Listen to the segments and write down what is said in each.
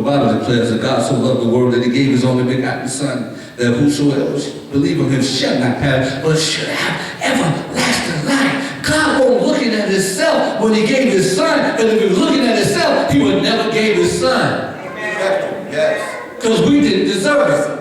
The Bible declares that God so loved the world that he gave his only begotten Son, that whosoever believe on him shall not perish, but should have everlasting life. God wasn't looking at himself when he gave his Son, and if he was looking at himself, he would never gave his Son. Amen. Yes. Because we didn't deserve it.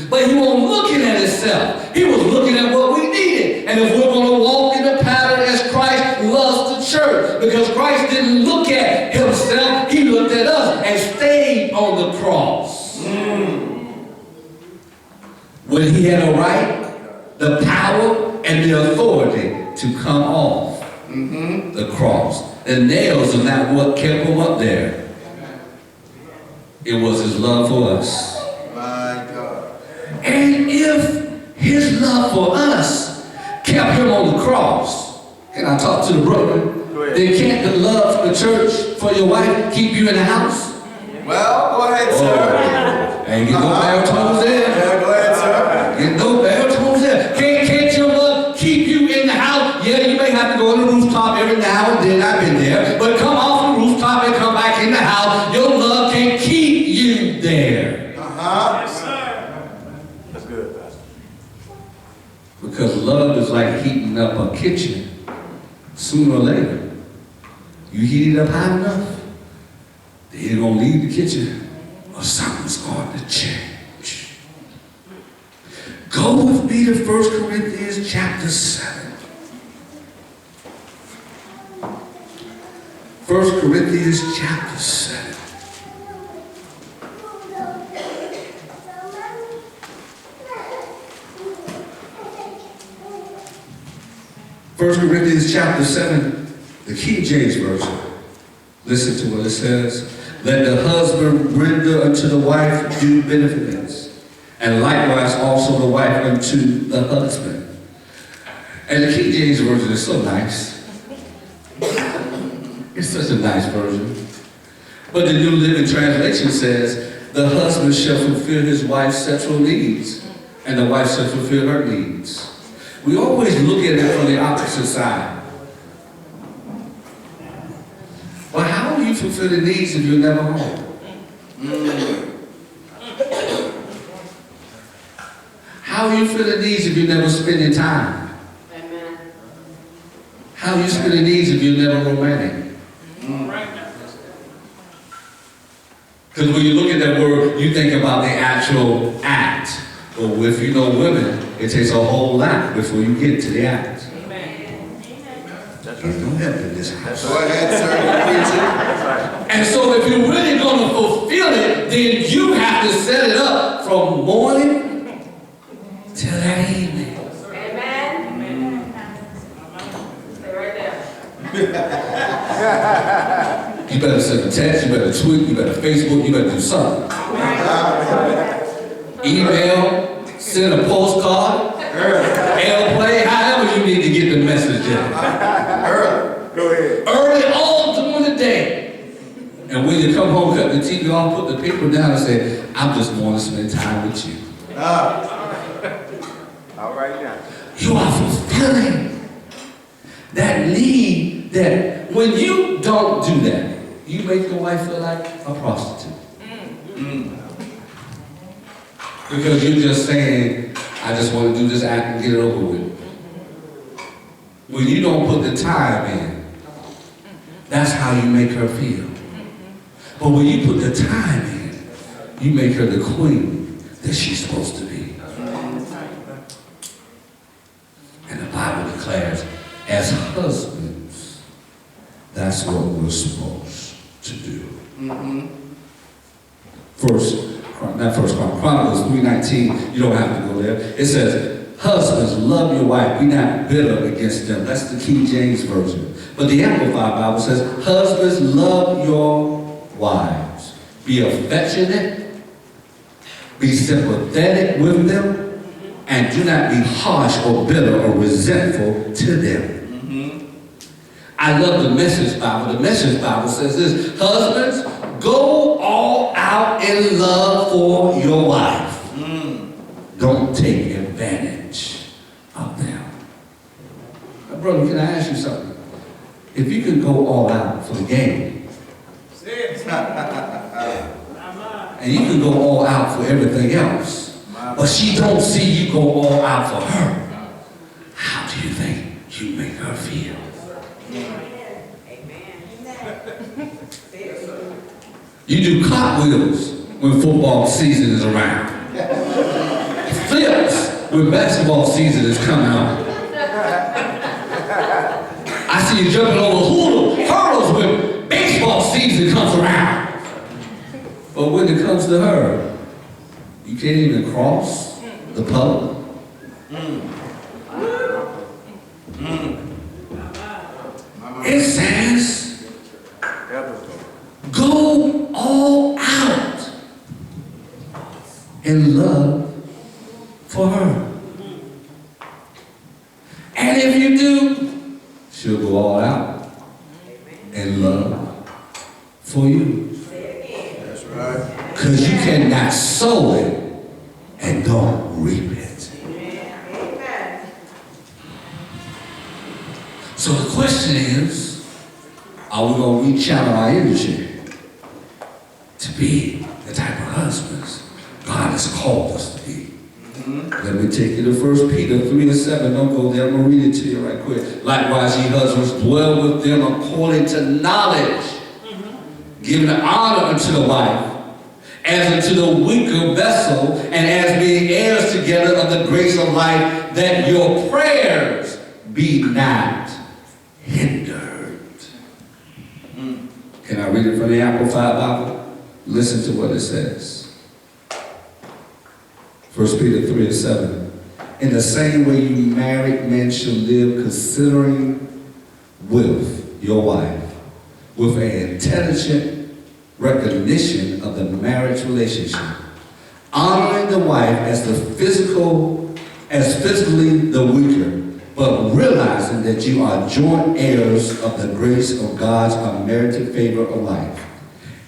But he wasn't looking at himself. He was looking at what we needed. And if we're going to walk in the pattern as Christ loves the church, because Christ didn't look at himself, he looked at us and stayed on the cross. When he had a right, the power, and the authority to come off the cross. The nails are not what kept him up there. It was his love for us. My God. And if his love for us kept him on the cross, can I talk to the brother? Then can't the love for the church for your wife keep you in the house? Well, go ahead, sir. Ain't get no baritones there. Yeah, go ahead, sir. Get no baritones there. Can't your love keep you in the house? Yeah, you may have to go on the rooftop every now and then. I've been there. But come off the rooftop and come back in the house. Your love can keep you there. Yes, sir. That's good, Pastor. Because love is like heating up a kitchen. Sooner or later, you heat it up high enough, then you're going to leave the kitchen or something's going to change. Go with me to 1 Corinthians chapter 7. 1 Corinthians chapter 7. First Corinthians chapter 7, the King James Version. Listen to what it says. Let the husband render unto the wife due benefits, and likewise also the wife unto the husband. And the King James Version is so nice. It's such a nice version. But the New Living Translation says, the husband shall fulfill his wife's sexual needs, and the wife shall fulfill her needs. We always look at it from the opposite side. Well, how do you fulfill the needs if you're never home? How do you fulfill the needs if you're never spending time? Amen. How do you fulfill the needs if you're never romantic? Because when you look at that word, you think about the actual act. But if you know women, it takes a whole lot before you get to the act. Amen. That's There's no help in this house. Go ahead, sir. And so if you're really going to fulfill it, then you have to set it up from morning till that evening. Amen. Stay right there. You better send a text, you better tweet, you better Facebook, you better do something. Email, send a postcard, play, however you need to get the message in. Go ahead. Early on during the day. And when you come home, cut the TV off, put the paper down and say, I'm just going to spend time with you. All right now. You are fulfilling that need that when you don't do that, you make your wife feel like a prostitute. Because you're just saying, I just want to do this act and get it over with. When you don't put the time in, that's how you make her feel. But when you put the time in, you make her the queen that she's supposed to be. And the Bible declares, as husbands, that's what we're supposed to do. Chronicles 3:19, you don't have to go there. It says, husbands, love your wife, be not bitter against them. That's the King James Version. But the Amplified Bible says, husbands, love your wives. Be affectionate, be sympathetic with them, and do not be harsh or bitter or resentful to them. I love the Message Bible. The Message Bible says this, husbands, go all out in love for your wife. Don't take advantage of them. Now, brother, can I ask you something? If you can go all out for the game, And you can go all out for everything else. But she don't see you go all out for her. How do you think you make her feel? You do cartwheels when football season is around. Flips when basketball season is coming on. I see you jumping over hurdles when baseball season comes around. But when it comes to her, you can't even cross the puddle. It says, go all out in love for her. And if you do, she'll go all out in love for you. That's right. Because you cannot sow it and don't reap it. So the question is, are we going to rechannel our energy to be the type of husbands God has called us to be? Let me take you to 1 Peter 3:7. Don't go there. I'm going to read it to you right quick. Likewise, ye husbands, dwell with them according to knowledge, giving honor unto the wife, as unto the weaker vessel, and as being heirs together of the grace of life, that your prayers be not hindered. Can I read it from the Amplified Bible? Listen to what it says. 1 Peter 3:7. In the same way you married men should live, considering with your wife, with an intelligent recognition of the marriage relationship, honoring the wife as physically the weaker, but realizing that you are joint heirs of the grace of God's unmerited favor of life,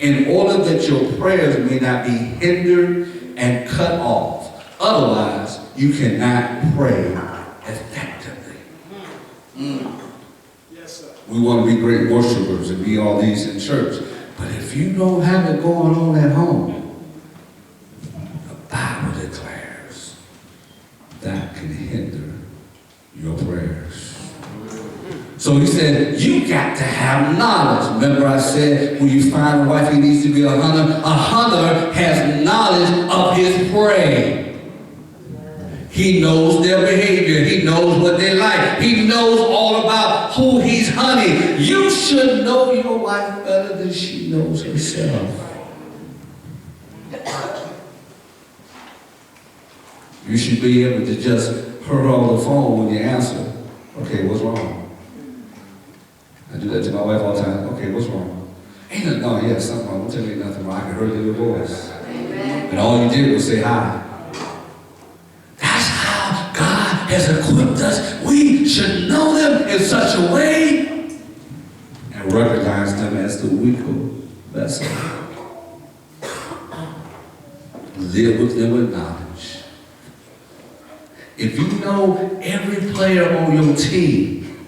in order that your prayers may not be hindered and cut off. Otherwise, you cannot pray effectively. Yes, sir. We want to be great worshipers and be all these in church. But if you don't have it going on at home, the Bible declares that can hinder your prayers. So he said, you got to have knowledge. Remember I said, when you find a wife, he needs to be a hunter. A hunter has knowledge of his prey. He knows their behavior. He knows what they like. He knows all about who he's hunting. You should know your wife better than she knows herself. You should be able to just hurl on the phone when you answer. Okay, what's wrong? I do that to my wife all the time. Okay, what's wrong? Ain't nothing wrong. Yeah, something wrong. Don't tell me nothing wrong. I can hear it in your voice. And all you did was say hi. Has equipped us. We should know them in such a way and recognize them as the weaker vessel. Live with them with knowledge. If you know every player on your team,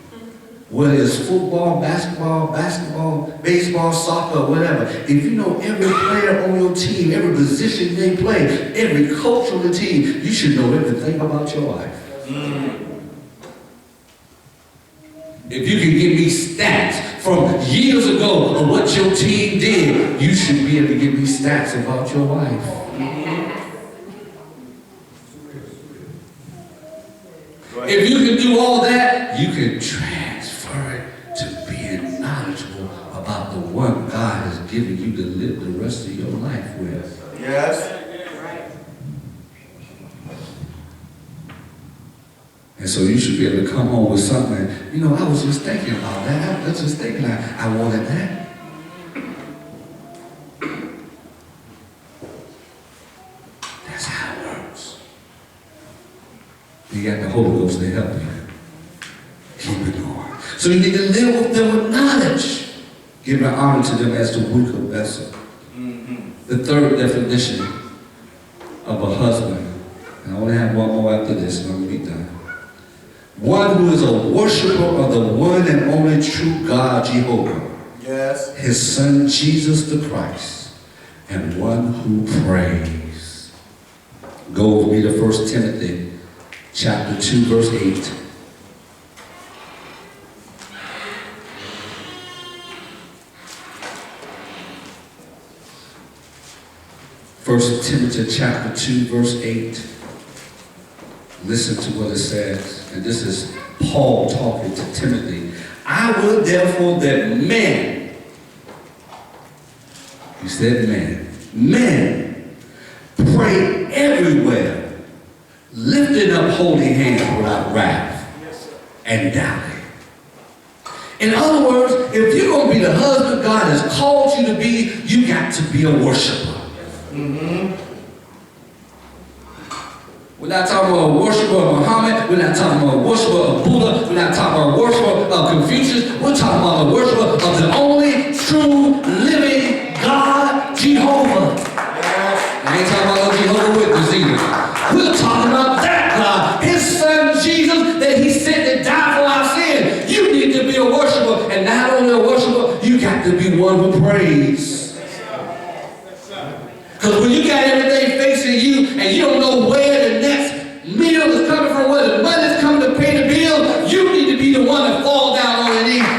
whether it's football, basketball, baseball, soccer, whatever, if you know every player on your team, every position they play, every coach on the team, you should know everything about your life. If you can give me stats from years ago of what your team did, you should be able to give me stats about your life. If you can do all that, you can transfer it to being knowledgeable about the one God has given you to live the rest of your life with. Yes. And so you should be able to come home with something. You know, I was just thinking about that. I was just thinking I wanted that. That's how it works. You got the Holy Ghost to help you. Keep it going. So you need to live with them with knowledge. Give honor to them as the weaker vessel. The third definition of a husband, and I only have one more after this, and I'm going to be done. One who is a worshiper of the one and only true God, Jehovah. Yes. His son, Jesus the Christ. and one who prays. Go with me to 1 Timothy chapter 2, verse 8. First Timothy chapter 2, verse 8. Listen to what it says. And this is Paul talking to Timothy. I will therefore that men, he said men pray everywhere, lifting up holy hands without wrath and doubting. In other words, if you're going to be the husband God has called you to be, you got to be a worshiper. We're not talking about a worshiper of Muhammad. We're not talking about a worshiper of Buddha. We're not talking about a worshiper of Confucius. We're talking about a worshiper of the only true living God, Jehovah. I ain't talking about no Jehovah's Witness either. We're talking about that God, his son Jesus, that he sent to die for our sin. You need to be a worshiper. And not only a worshiper, you got to be one who prays. Because when you got everything facing you and you don't know where the next meal is coming from, where the money's coming to pay the bill, you need to be the one that fall down on your knees